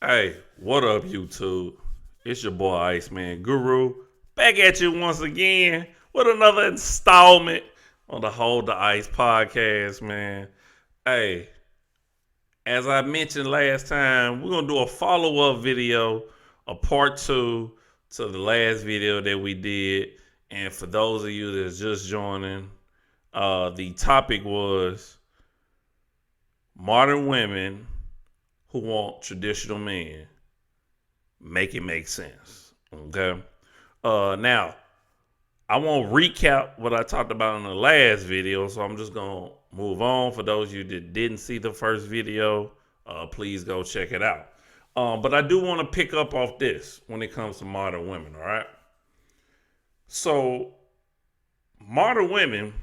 Hey, what up, YouTube? It's your boy Iceman Guru back at you once again with another installment on the Hold the Ice podcast, man. Hey, as I mentioned last time, we're gonna do a follow-up video, a part two to the last video that we did. And for those of you that's just joining, the topic was modern women who want traditional men. Make it make sense. Okay. Now I won't recap what I talked about in the last video, so I'm just gonna move on. For those of you that didn't see the first video, please go check it out. But I do want to pick up off this when it comes to modern women. All right. So modern women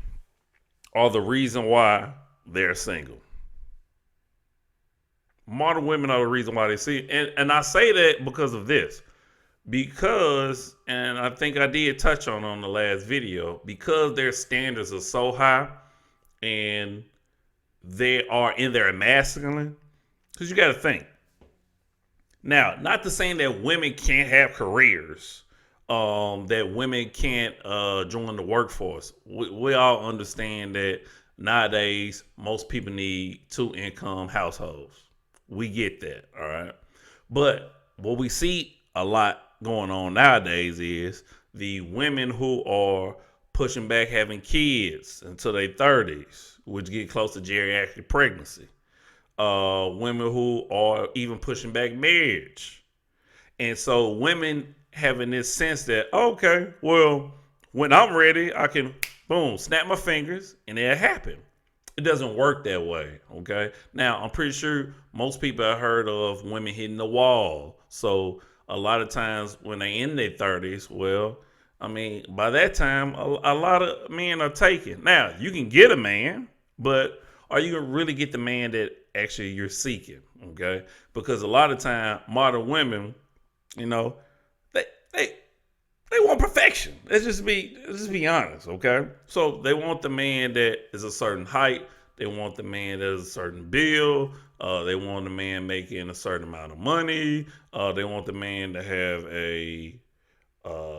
are the reason why they're single. Modern women are the reason why they see, and I say that because of this. Because, and I think I did touch on the last video, because their standards are so high and they are in their masculine. Because you got to think. Now, not to say that women can't have careers, that women can't join the workforce. We all understand that nowadays most people need two income households. We get that, all right? But what we see a lot going on nowadays is the women who are pushing back having kids until their 30s, which get close to geriatric pregnancy. Women who are even pushing back marriage. And so women having this sense that, okay, well, when I'm ready, I can, boom, snap my fingers and it'll happen. It doesn't work that way, okay? Now, I'm pretty sure most people have heard of women hitting the wall. So a lot of times when they're in their 30s, well, I mean, by that time, a lot of men are taken. Now, you can get a man, but are you going to really get the man that actually you're seeking, okay? Because a lot of time, modern women, you know, they want perfection. Let's just be honest, okay? So they want the man that is a certain height. They want the man that is a certain build. They want the man making a certain amount of money. They want the man to have a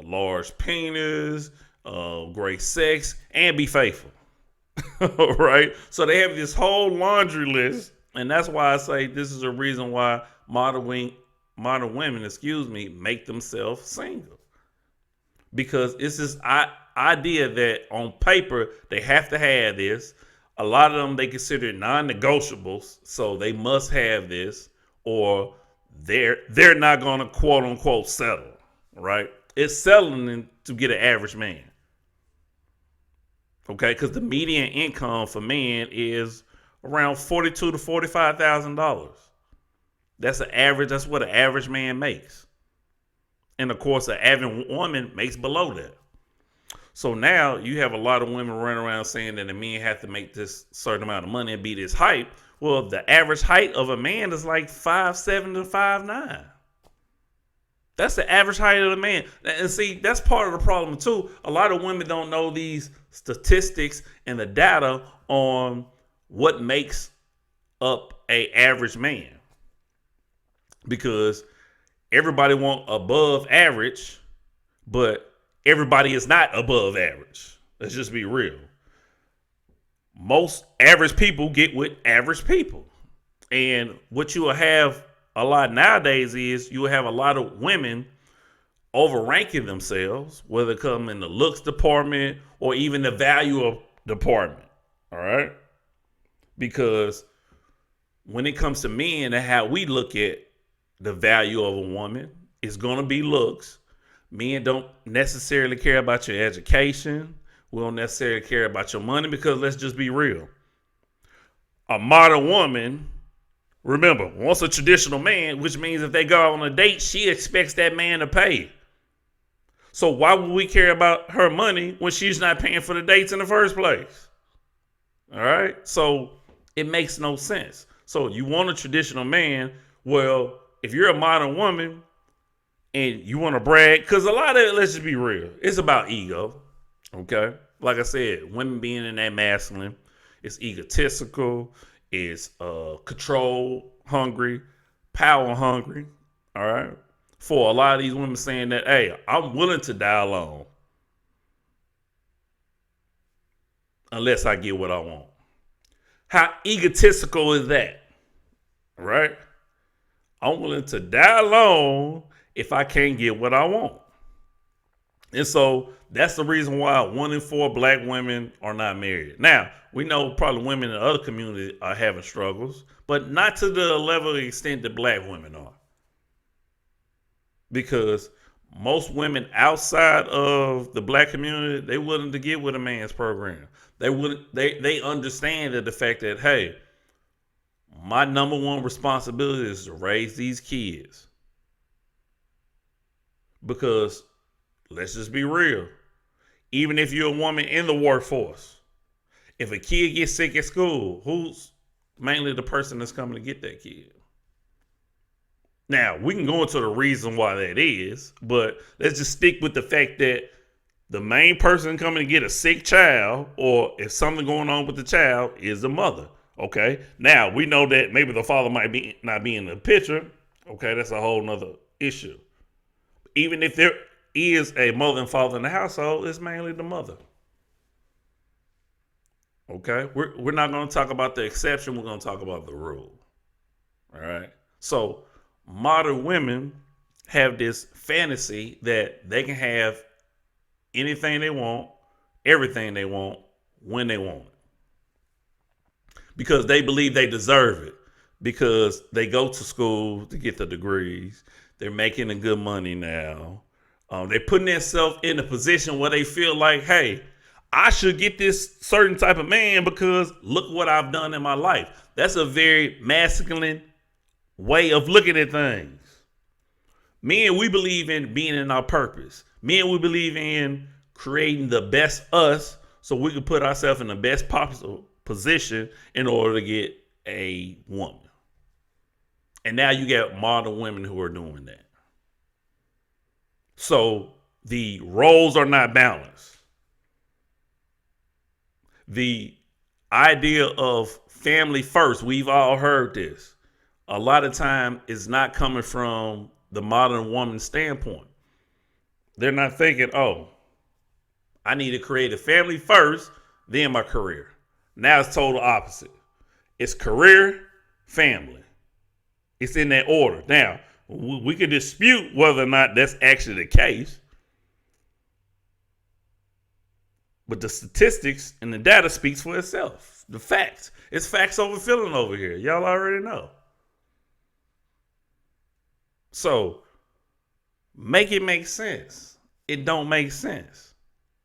large penis, great sex, and be faithful. Right? So they have this whole laundry list, and that's why I say this is a reason why modern women, make themselves single. Because it's this idea that on paper they have to have this. A lot of them they consider non-negotiables, so they must have this, or they're not going to quote unquote settle. Right? It's settling to get an average man. Okay, because the median income for men is around $42,000 to $45,000. That's an average. That's what an average man makes. And of course, an average woman makes below that. So now you have a lot of women running around saying that the men have to make this certain amount of money and be this height. Well, the average height of a man is like 5'7" to 5'9". That's the average height of a man. And see, that's part of the problem too. A lot of women don't know these statistics and the data on what makes up a average man. Because everybody want above average, but everybody is not above average. Let's just be real. Most average people get with average people. And what you will have a lot nowadays is you will have a lot of women overranking themselves, whether it come in the looks department or even the value of department. All right? Because when it comes to men and how we look at the value of a woman, is going to be looks. Men don't necessarily care about your education. We don't necessarily care about your money because let's just be real. A modern woman, remember, wants a traditional man, which means if they go on a date, she expects that man to pay. So why would we care about her money when she's not paying for the dates in the first place? All right? So it makes no sense. So you want a traditional man, well, if you're a modern woman and you want to brag, because a lot of it, let's just be real, it's about ego, okay? Like I said, women being in that masculine, it's egotistical, it's control hungry, power hungry. All right. For a lot of these women saying that, hey, I'm willing to die alone unless I get what I want. How egotistical is that? Right? I'm willing to die alone if I can't get what I want. And so that's the reason why 1 in 4 black women are not married. Now, we know probably women in other communities are having struggles, but not to the level of extent that black women are. Because most women outside of the black community, they willing to get with a man's program. They understand that the fact that, hey, my number one responsibility is to raise these kids. Because let's just be real. Even if you're a woman in the workforce, if a kid gets sick at school, who's mainly the person that's coming to get that kid? Now, we can go into the reason why that is, but let's just stick with the fact that the main person coming to get a sick child, or if something going on with the child, is the mother. Okay. Now, we know that maybe the father might be not be in the picture. Okay, that's a whole nother issue. Even if there is a mother and father in the household, it's mainly the mother. Okay, we're not going to talk about the exception. We're going to talk about the rule. All right. So modern women have this fantasy that they can have anything they want, everything they want, when they want it, because they believe they deserve it, because they go to school to get the degrees. They're making the good money now. They're putting themselves in a position where they feel like, hey, I should get this certain type of man because look what I've done in my life. That's a very masculine way of looking at things. Men, we believe in being in our purpose. Men, we believe in creating the best us so we can put ourselves in the best possible position in order to get a woman. And now you got modern women who are doing that. So the roles are not balanced. The idea of family first, we've all heard this. A lot of time is not coming from the modern woman standpoint. They're not thinking, oh, I need to create a family first, then my career. Now it's total opposite. It's career, family. It's in that order. Now, we can dispute whether or not that's actually the case. But the statistics and the data speaks for itself. The facts. It's facts over feeling over here. Y'all already know. So, make it make sense. It don't make sense.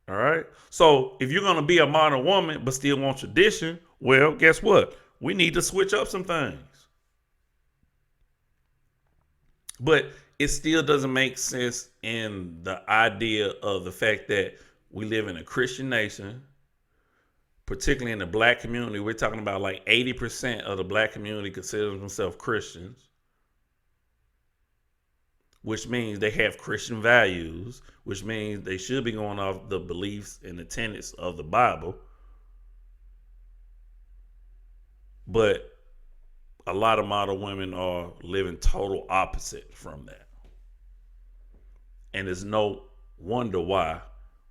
All right? So, if you're going to be a modern woman but still want tradition, well, guess what? We need to switch up some things. But it still doesn't make sense in the idea of the fact that we live in a Christian nation, particularly in the black community. We're talking about like 80% of the black community considers themselves Christians, which means they have Christian values, which means they should be going off the beliefs and the tenets of the Bible. But a lot of modern women are living total opposite from that. And there's no wonder why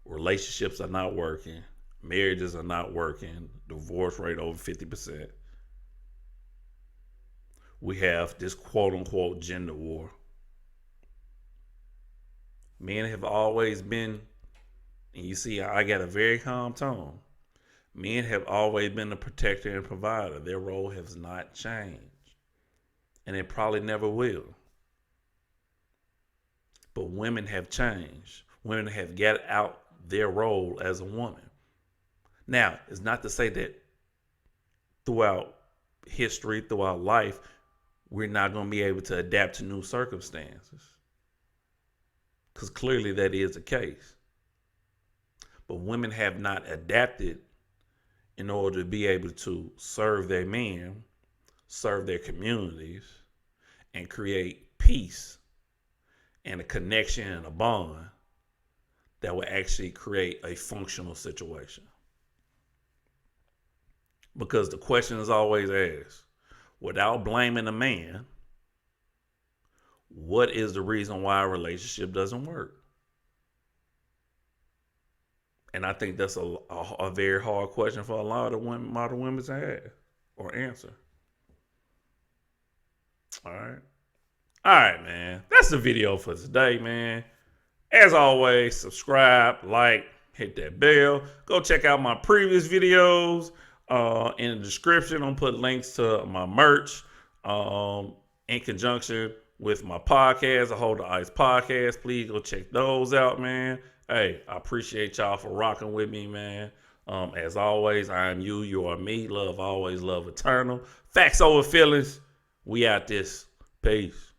relationships are not working, marriages are not working, divorce rate over 50%. We have this quote unquote gender war. Men have always been, and you see, I got a very calm tone. Men have always been the protector and provider. Their role has not changed. And it probably never will. But women have changed. Women have got out their role as a woman. Now, it's not to say that throughout history, throughout life, we're not going to be able to adapt to new circumstances. Because clearly that is the case. But women have not adapted in order to be able to serve their men, serve their communities, and create peace and a connection and a bond that will actually create a functional situation. Because the question is always asked, without blaming a man, What is the reason why a relationship doesn't work? And I think that's a very hard question for a lot of women, modern women to ask or answer. All right. All right, man. That's the video for today, man. As always, subscribe, like, hit that bell. Go check out my previous videos. In the description, I'm put links to my merch in conjunction with my podcast, the Hold the Ice podcast. Please go check those out, man. Hey, I appreciate y'all for rocking with me, man. As always, I am you, you are me. Love always, love eternal. Facts over feelings. We out this. Peace.